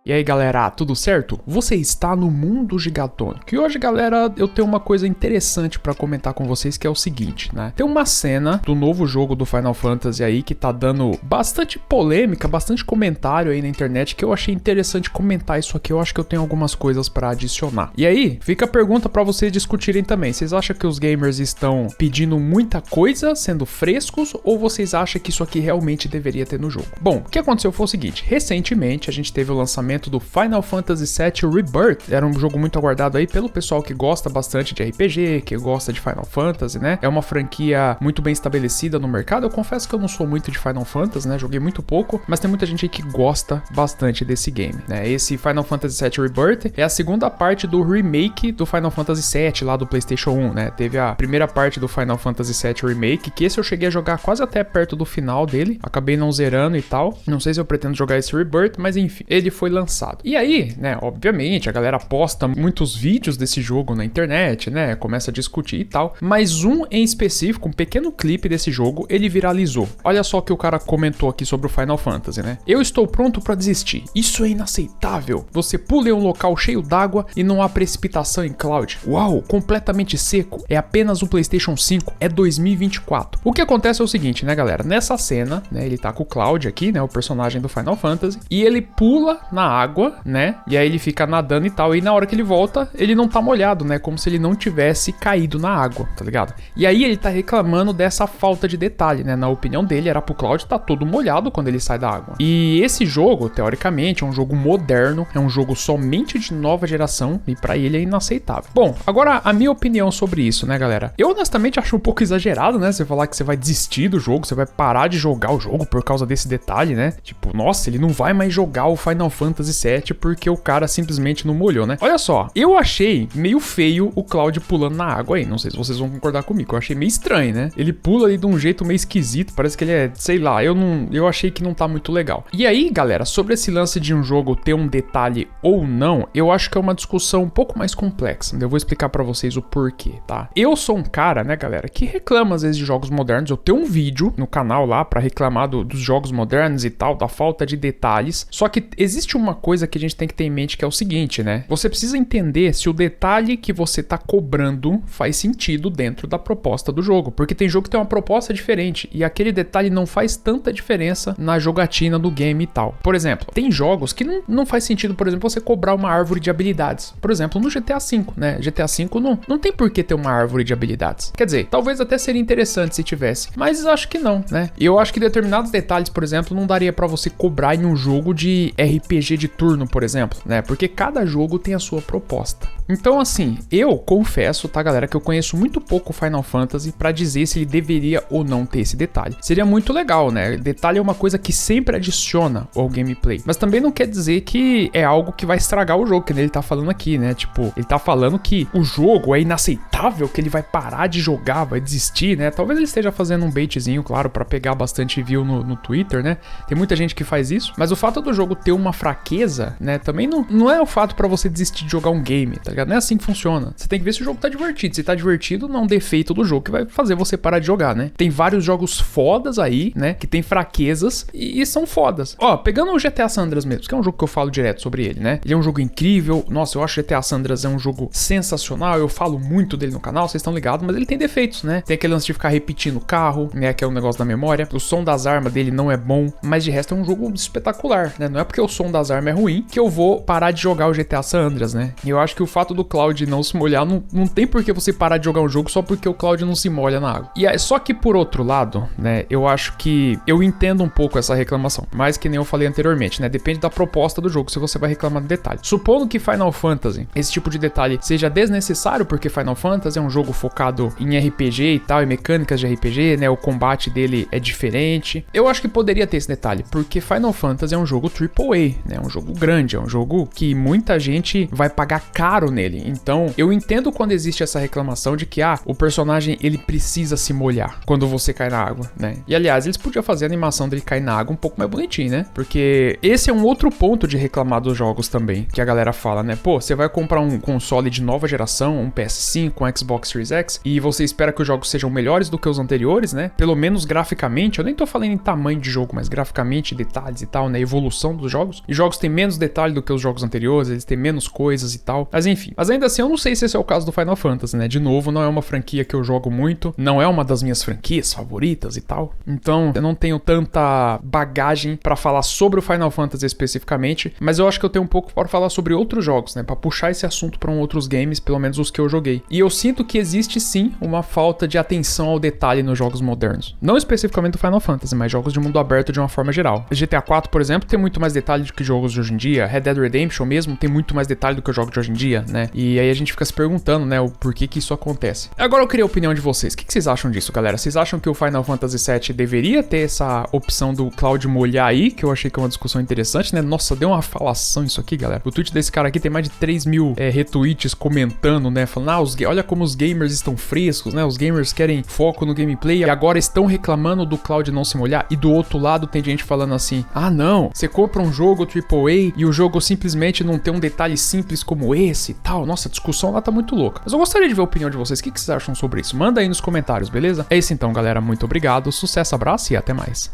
E aí galera, tudo certo? Você está no Mundo Gigatônico. E hoje galera, eu tenho uma coisa interessante pra comentar com vocês, que é o seguinte, né? Tem uma cena do novo jogo do Final Fantasy aí que tá dando bastante polêmica, bastante comentário aí na internet, que eu achei interessante comentar isso aqui. Eu acho que eu tenho algumas coisas pra adicionar. E aí, fica a pergunta pra vocês discutirem também. Vocês acham que os gamers estão pedindo muita coisa, sendo frescos, ou vocês acham que isso aqui realmente deveria ter no jogo? Bom, o que aconteceu foi o seguinte, recentemente a gente teve o lançamento do Final Fantasy VII Rebirth. Era um jogo muito aguardado aí pelo pessoal que gosta bastante de RPG, que gosta de Final Fantasy, né? É uma franquia muito bem estabelecida no mercado. Eu confesso que eu não sou muito de Final Fantasy, né? Joguei muito pouco, mas tem muita gente aí que gosta bastante desse game, né? Esse Final Fantasy VII Rebirth é a segunda parte do remake do Final Fantasy VII lá do PlayStation 1, né? Teve a primeira parte do Final Fantasy VII Remake, que esse eu cheguei a jogar quase até perto do final dele. Acabei não zerando e tal. Não sei se eu pretendo jogar esse Rebirth, mas enfim, ele foi lançado. E aí, né, obviamente, a galera posta muitos vídeos desse jogo na internet, né, começa a discutir e tal, mas um em específico, um pequeno clipe desse jogo, ele viralizou. Olha só o que o cara comentou aqui sobre o Final Fantasy, né? Eu estou pronto pra desistir. Isso é inaceitável. Você pula em um local cheio d'água e não há precipitação em Cloud. Uau, completamente seco. É apenas um PlayStation 5. É 2024. O que acontece é o seguinte, né, galera? Nessa cena, né, ele tá com o Cloud aqui, né, o personagem do Final Fantasy, e ele pula na água, né? E aí ele fica nadando e tal. E na hora que ele volta, ele não tá molhado, né? Como se ele não tivesse caído na água, tá ligado? E aí ele tá reclamando dessa falta de detalhe, né? Na opinião dele, era pro Cloud tá todo molhado quando ele sai da água. E esse jogo, teoricamente, é um jogo moderno, é um jogo somente de nova geração e pra ele é inaceitável. Bom, agora a minha opinião sobre isso, né, galera? Eu honestamente acho um pouco exagerado, né? Você falar que você vai desistir do jogo, você vai parar de jogar o jogo por causa desse detalhe, né? Tipo, nossa, ele não vai mais jogar o Final Fantasy VII porque o cara simplesmente não molhou, né? Olha só, eu achei meio feio o Cloud pulando na água aí, não sei se vocês vão concordar comigo, eu achei meio estranho, né? Ele pula ali de um jeito meio esquisito, parece que ele é, sei lá, eu achei que não tá muito legal. E aí, galera, sobre esse lance de um jogo ter um detalhe ou não, eu acho que é uma discussão um pouco mais complexa, eu vou explicar pra vocês o porquê, tá? Eu sou um cara, né, galera, que reclama às vezes de jogos modernos, eu tenho um vídeo no canal lá pra reclamar dos jogos modernos e tal, da falta de detalhes, só que existe uma coisa que a gente tem que ter em mente, que é o seguinte, né? Você precisa entender se o detalhe que você tá cobrando faz sentido dentro da proposta do jogo, porque tem jogo que tem uma proposta diferente e aquele detalhe não faz tanta diferença na jogatina do game e tal. Por exemplo, tem jogos que não faz sentido, por exemplo, você cobrar uma árvore de habilidades. Por exemplo, no GTA V, né? GTA V não tem por que ter uma árvore de habilidades. Quer dizer, talvez até seria interessante se tivesse, mas eu acho que não, né? E eu acho que determinados detalhes, por exemplo, não daria pra você cobrar em um jogo de RPG de turno, por exemplo, né? Porque cada jogo tem a sua proposta. Então, assim, eu confesso, tá, galera, que eu conheço muito pouco Final Fantasy pra dizer se ele deveria ou não ter esse detalhe. Seria muito legal, né? Detalhe é uma coisa que sempre adiciona ao gameplay. Mas também não quer dizer que é algo que vai estragar o jogo, que ele tá falando aqui, né? Tipo, ele tá falando que o jogo é inaceitável, que ele vai parar de jogar, vai desistir, né? Talvez ele esteja fazendo um baitzinho, claro, pra pegar bastante view no Twitter, né? Tem muita gente que faz isso. Mas o fato do jogo ter uma fraqueza, né? Também não é o fato pra você desistir de jogar um game, tá ligado? Não é assim que funciona. Você tem que ver se o jogo tá divertido. Se tá divertido, não é um defeito do jogo que vai fazer você parar de jogar, né? Tem vários jogos fodas aí, né? Que tem fraquezas e são fodas. Ó, pegando o GTA San Andreas mesmo, que é um jogo que eu falo direto sobre ele, né? Ele é um jogo incrível. Nossa, eu acho que GTA San Andreas é um jogo sensacional. Eu falo muito dele no canal, vocês estão ligados, mas ele tem defeitos, né? Tem aquele lance de ficar repetindo o carro, né? Que é um negócio da memória. O som das armas dele não é bom, mas de resto é um jogo espetacular, né? Não é porque o som das armas é ruim que eu vou parar de jogar o GTA San Andreas, né? E eu acho que o fato do Cloud não se molhar, não tem por que você parar de jogar um jogo só porque o Cloud não se molha na água. E só que por outro lado, né, eu acho que eu entendo um pouco essa reclamação, mas que nem eu falei anteriormente, né, depende da proposta do jogo, se você vai reclamar de detalhe. Supondo que Final Fantasy, esse tipo de detalhe seja desnecessário, porque Final Fantasy é um jogo focado em RPG e tal, e mecânicas de RPG, né, o combate dele é diferente, eu acho que poderia ter esse detalhe, porque Final Fantasy é um jogo AAA, né, um jogo grande, é um jogo que muita gente vai pagar caro nele. Então, eu entendo quando existe essa reclamação de que, o personagem, ele precisa se molhar quando você cai na água, né? E, aliás, eles podiam fazer a animação dele cair na água um pouco mais bonitinho, né? Porque esse é um outro ponto de reclamar dos jogos também, que a galera fala, né? Pô, você vai comprar um console de nova geração, um PS5, um Xbox Series X, e você espera que os jogos sejam melhores do que os anteriores, né? Pelo menos graficamente, eu nem tô falando em tamanho de jogo, mas graficamente, detalhes e tal, né? Evolução dos jogos. E jogos jogos têm menos detalhe do que os jogos anteriores, eles têm menos coisas e tal. Mas enfim. Mas ainda assim, eu não sei se esse é o caso do Final Fantasy, né? De novo, não é uma franquia que eu jogo muito, não é uma das minhas franquias favoritas e tal. Então, eu não tenho tanta bagagem pra falar sobre o Final Fantasy especificamente, mas eu acho que eu tenho um pouco para falar sobre outros jogos, né? Pra puxar esse assunto pra outros games, pelo menos os que eu joguei. E eu sinto que existe sim uma falta de atenção ao detalhe nos jogos modernos. Não especificamente do Final Fantasy, mas jogos de mundo aberto de uma forma geral. GTA 4, por exemplo, tem muito mais detalhe do que jogos de hoje em dia. Red Dead Redemption mesmo tem muito mais detalhe do que os jogos de hoje em dia, né? E aí a gente fica se perguntando, né, o porquê que isso acontece. Agora eu queria a opinião de vocês. O que vocês acham disso, galera? Vocês acham que o Final Fantasy VII deveria ter essa opção do Cloud molhar aí? Que eu achei que é uma discussão interessante, né? Nossa, deu uma falação isso aqui, galera. O tweet desse cara aqui tem mais de 3 mil retweets comentando, né? Falando, olha como os gamers estão frescos, né? Os gamers querem foco no gameplay e agora estão reclamando do Cloud não se molhar. E do outro lado tem gente falando assim, ah não, você compra um jogo AAA e o jogo simplesmente não tem um detalhe simples como esse e tal. Nossa, a discussão lá tá muito louca. Mas eu gostaria de ver a opinião de vocês. O que vocês acham sobre isso? Manda aí nos comentários, beleza? É isso então, galera. Muito obrigado. Sucesso, abraço e até mais.